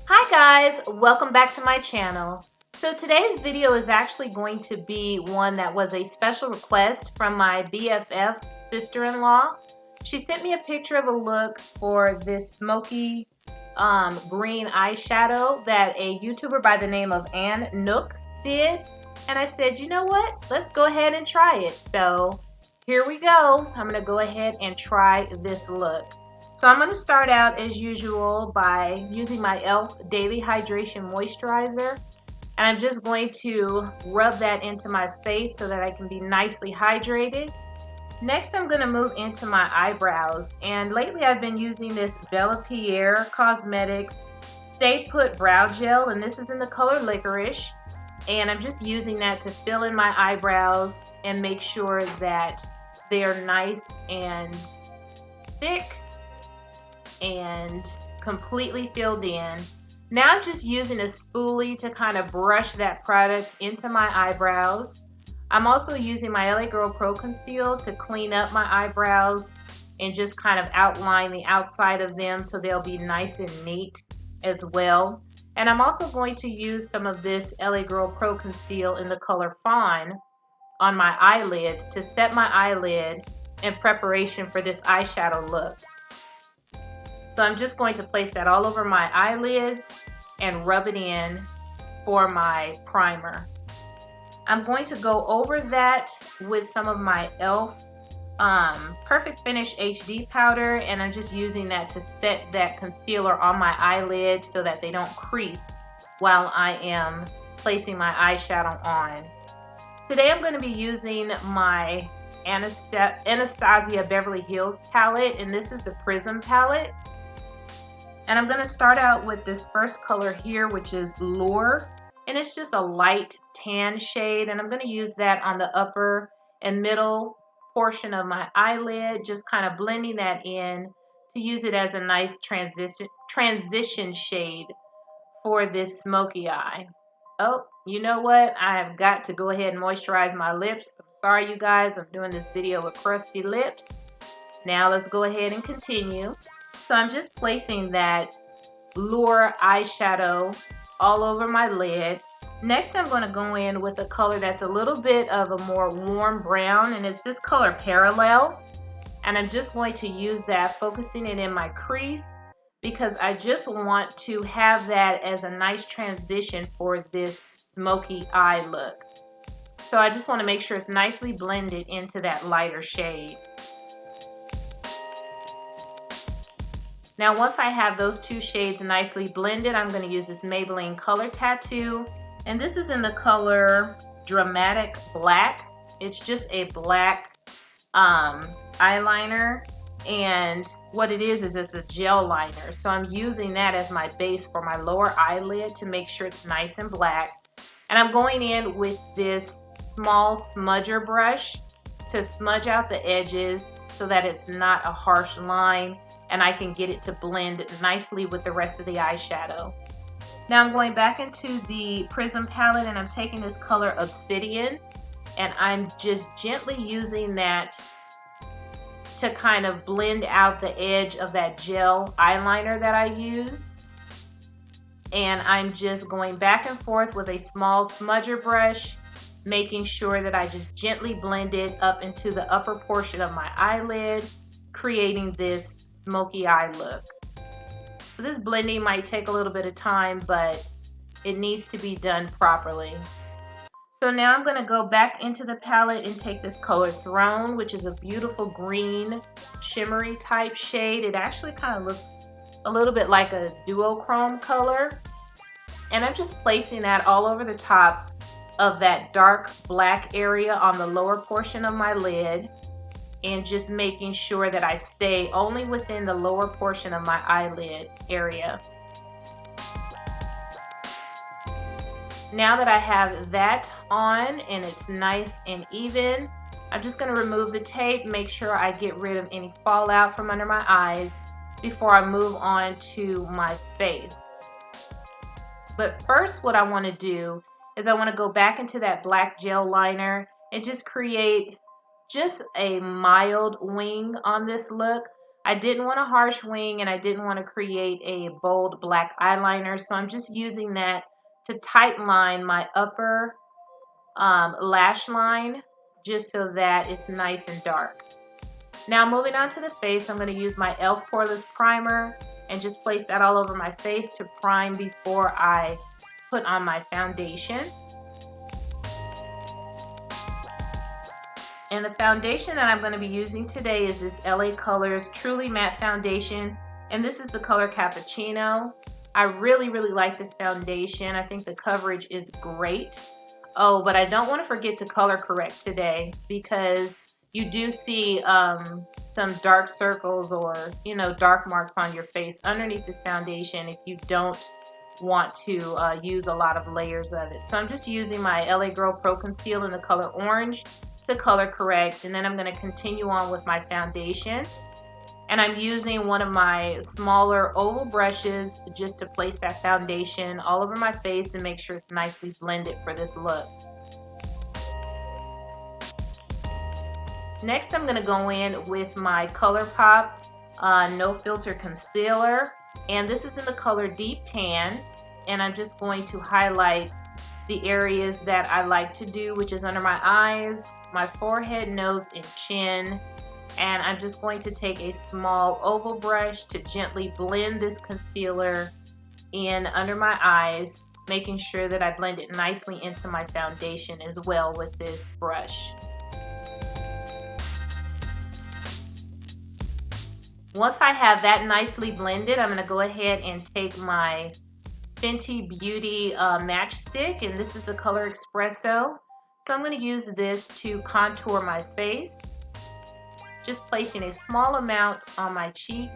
Hi guys, welcome back to my channel. So today's video is actually going to be one that was a special request from my BFF sister-in-law. She sent me a picture of a look for this smoky green eyeshadow that a YouTuber by the name of An Knook did. And I said, you know what? Let's go ahead and try it. So here we go. I'm going to go ahead and try this look. So I'm going to start out as usual by using my e.l.f. Daily Hydration Moisturizer. And I'm just going to rub that into my face so that I can be nicely hydrated. Next, I'm going to move into my eyebrows. And lately I've been using this Pierre Cosmetics Stay Put Brow Gel. And this is in the color Licorice. And I'm just using that to fill in my eyebrows and make sure that they are nice and thick and completely filled in. Now I'm just using a spoolie to kind of brush that product into my eyebrows. I'm also using my LA Girl Pro Conceal to clean up my eyebrows and just kind of outline the outside of them so they'll be nice and neat as well. And I'm also going to use some of this LA Girl Pro Conceal in the color Fawn on my eyelids to set my eyelid in preparation for this eyeshadow look. So I'm just going to place that all over my eyelids and rub it in for my primer. I'm going to go over that with some of my e.l.f. Perfect Finish HD powder, and I'm just using that to set that concealer on my eyelid so that they don't crease while I am placing my eyeshadow on. Today I'm going to be using my Anastasia Beverly Hills palette, and this is the Prism palette. And I'm going to start out with this first color here, which is Lure. And it's just a light tan shade. And I'm going to use that on the upper and middle portion of my eyelid, just kind of blending that in to use it as a nice transition shade for this smoky eye. Oh, you know what? I have got to go ahead and moisturize my lips. I'm sorry, you guys. I'm doing this video with crusty lips. Now let's go ahead and continue. So I'm just placing that Lure eyeshadow all over my lid. Next, I'm going to go in with a color that's a little bit of a more warm brown, and it's this color Parallel. And I'm just going to use that, focusing it in my crease, because I just want to have that as a nice transition for this smoky eye look. So I just want to make sure it's nicely blended into that lighter shade. Now once I have those two shades nicely blended, I'm going to use this Maybelline Color Tattoo. And this is in the color Dramatic Black. It's just a black eyeliner. And what it is it's a gel liner. So I'm using that as my base for my lower eyelid to make sure it's nice and black. And I'm going in with this small smudger brush to smudge out the edges so that it's not a harsh line, and I can get it to blend nicely with the rest of the eyeshadow. Now I'm going back into the Prism palette, and I'm taking this color Obsidian, and I'm just gently using that to kind of blend out the edge of that gel eyeliner that I used. And I'm just going back and forth with a small smudger brush, making sure that I just gently blend it up into the upper portion of my eyelid, creating this smoky eye look. So this blending might take a little bit of time, but it needs to be done properly. So now I'm going to go back into the palette and take this color Throne, which is a beautiful green shimmery type shade. It actually kind of looks a little bit like a duochrome color. And I'm just placing that all over the top of that dark black area on the lower portion of my lid, and just making sure that I stay only within the lower portion of my eyelid area. Now that I have that on and it's nice and even, I'm just going to remove the tape, make sure I get rid of any fallout from under my eyes before I move on to my face. But first, what I want to do is I want to go back into that black gel liner and just create just a mild wing on this look. I didn't want a harsh wing and I didn't want to create a bold black eyeliner, so I'm just using that to tight line my upper lash line just so that it's nice and dark. Now moving on to the face, I'm going to use my e.l.f. Poreless Primer and just place that all over my face to prime before I put on my foundation. And the foundation that I'm going to be using today is this LA Colors Truly Matte Foundation, and this is the color Cappuccino. I really like this foundation. I think the coverage is great. Oh, but I don't want to forget to color correct today, because you do see some dark circles or, you know, dark marks on your face underneath this foundation if you don't want to use a lot of layers of it. So I'm just using my LA Girl Pro Conceal in the color Orange to color correct, and then I'm going to continue on with my foundation. And I'm using one of my smaller oval brushes just to place that foundation all over my face and make sure it's nicely blended for this look. Next, I'm going to go in with my Colourpop No Filter Concealer, and this is in the color Deep Tan, and I'm just going to highlight the areas that I like to do, which is under my eyes, my forehead, nose, and chin. And I'm just going to take a small oval brush to gently blend this concealer in under my eyes, making sure that I blend it nicely into my foundation as well with this brush. Once I have that nicely blended, I'm going to go ahead and take my Fenty Beauty matchstick, and this is the color Espresso. So I'm going to use this to contour my face, just placing a small amount on my cheeks,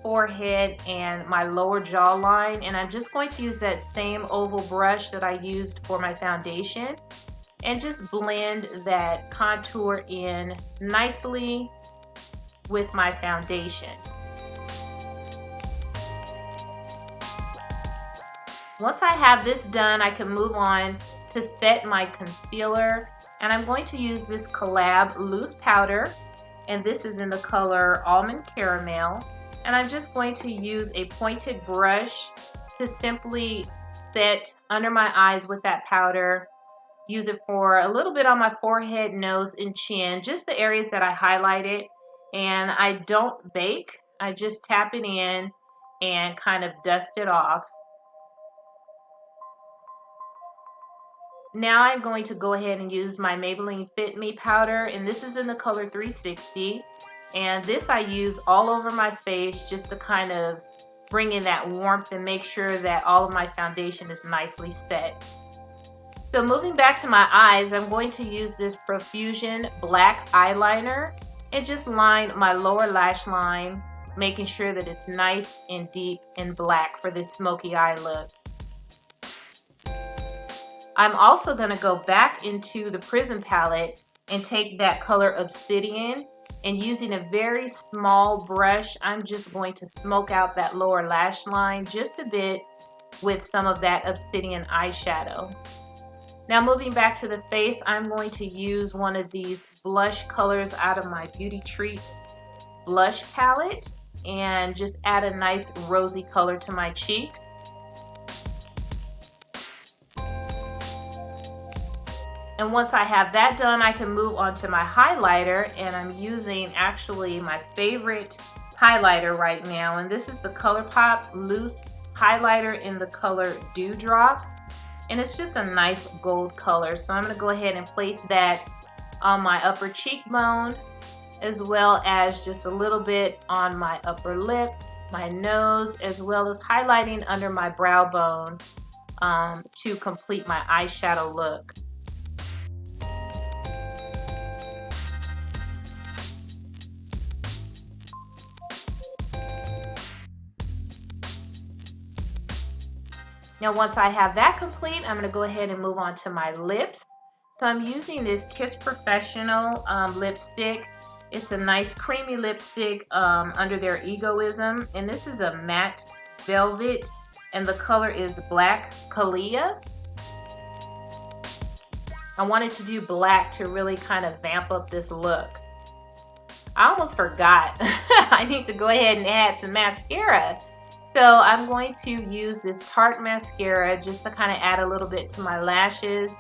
forehead, and my lower jawline. And I'm just going to use that same oval brush that I used for my foundation and just blend that contour in nicely with my foundation. Once I have this done, I can move on to set my concealer, and I'm going to use this Collab loose powder, and this is in the color Almond Caramel, and I'm just going to use a pointed brush to simply set under my eyes with that powder. Use it for a little bit on my forehead, nose, and chin, just the areas that I highlighted. And I don't bake, I just tap it in and kind of dust it off. Now I'm going to go ahead and use my Maybelline Fit Me powder, and this is in the color 360. And this I use all over my face just to kind of bring in that warmth and make sure that all of my foundation is nicely set. So moving back to my eyes, I'm going to use this Profusion black eyeliner and just line my lower lash line, making sure that it's nice and deep and black for this smoky eye look. I'm also going to go back into the Prism palette and take that color Obsidian, and using a very small brush, I'm just going to smoke out that lower lash line just a bit with some of that Obsidian eyeshadow. Now moving back to the face, I'm going to use one of these blush colors out of my Beauty Treat blush palette and just add a nice rosy color to my cheeks. And once I have that done, I can move on to my highlighter, and I'm using actually my favorite highlighter right now, and this is the Colourpop loose highlighter in the color Dewdrop, and it's just a nice gold color. So I'm going to go ahead and place that on my upper cheekbone, as well as just a little bit on my upper lip, my nose, as well as highlighting under my brow bone to complete my eyeshadow look. Now once I have that complete, I'm going to go ahead and move on to my lips. So I'm using this Kiss Professional lipstick. It's a nice creamy lipstick under their Egoism, and this is a matte velvet, and the color is Black Cahlia. I wanted to do black to really kind of vamp up this look. I almost forgot. I need to go ahead and add some mascara. So I'm going to use this Tarte mascara just to kind of add a little bit to my lashes.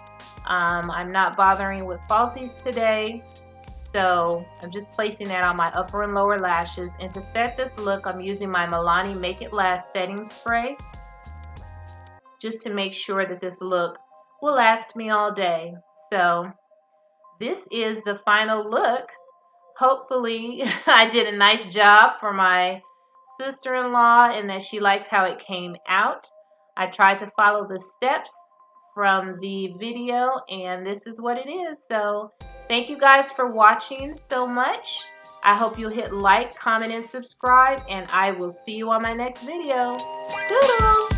I'm not bothering with falsies today. So I'm just placing that on my upper and lower lashes. And to set this look, I'm using my Milani Make It Last setting spray, just to make sure that this look will last me all day. So this is the final look. Hopefully I did a nice job for my sister-in-law and that she likes how it came out. I tried to follow the steps from the video and this is what it is. So thank you guys for watching so much. I hope you'll hit like, comment, and subscribe, and I will see you on my next video. Toodles!